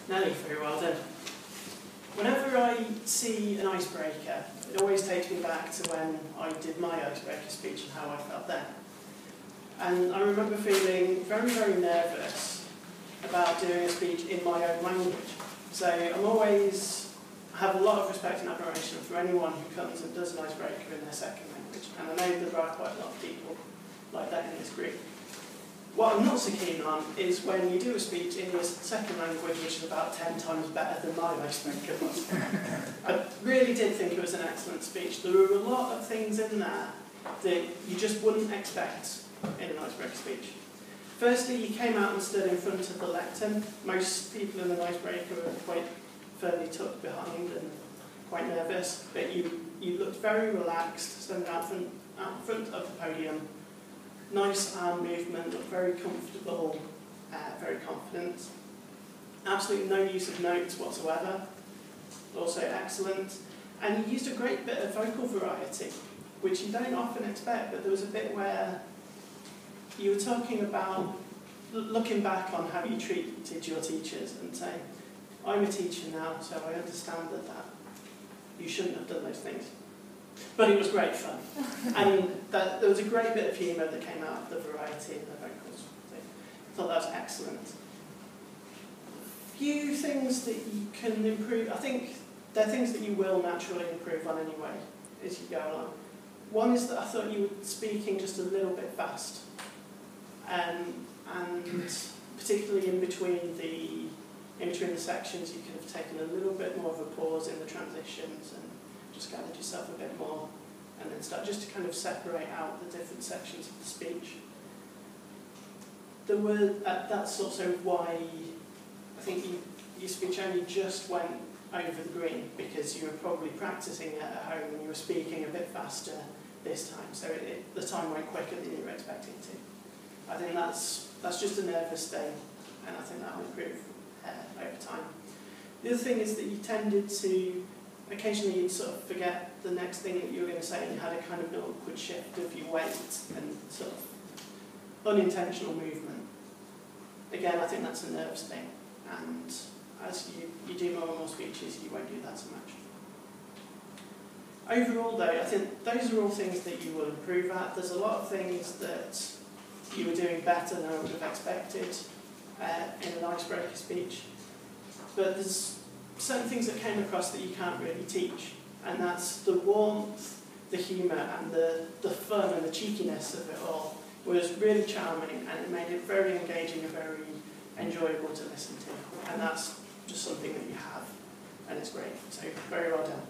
Nelly, very well done. Whenever I see an icebreaker, it always takes me back to when I did my icebreaker speech and how I felt then. And I remember feeling very, very nervous about doing a speech in my own language. So I have a lot of respect and admiration for anyone who comes and does an icebreaker in their second language. And I know there are quite a lot of people like that in this group. What I'm not so keen on is when you do a speech in your second language, which is about 10 times better than my icebreaker was. I really did think it was an excellent speech. There were a lot of things in there that you just wouldn't expect in an icebreaker speech. Firstly, you came out and stood in front of the lectern. Most people in an icebreaker are quite firmly tucked behind and quite nervous, but you looked very relaxed, standing out front of the podium. Nice arm movement, looked very comfortable, very confident. Absolutely no use of notes whatsoever, also excellent. And you used a great bit of vocal variety, which you don't often expect, but there was a bit where you were talking about looking back on how you treated your teachers and saying, I'm a teacher now, so I understand that you shouldn't have done those things. But it was great fun. And there was a great bit of humour that came out of the variety in the vocals. So I thought that was excellent. Few things that you can improve. I think they're things that you will naturally improve on anyway as you go along. One is that I thought you were speaking just a little bit fast. And particularly in between the sections, you could have taken a little bit more of a pause in the transitions and just gathered yourself a bit more, and then start just to kind of separate out the different sections of the speech. That's also why I think your speech only just went over the green, because you were probably practicing it at home and you were speaking a bit faster this time, so the time went quicker than you were expecting to. I think that's just a nervous thing, and I think that will improve over time. The other thing is that you tended to occasionally you'd sort of forget the next thing that you were going to say, and you had a kind of an awkward shift of your weight and sort of unintentional movement. Again, I think that's a nerves thing, and as you do more and more speeches, you won't do that so much. Overall though, I think those are all things that you will improve at. There's a lot of things that you were doing better than I would have expected in an icebreaker speech, but there's certain things that came across that you can't really teach, and that's the warmth, the humour, and the fun and the cheekiness of it all was really charming, and it made it very engaging and very enjoyable to listen to, and that's just something that you have, and it's great, so very well done.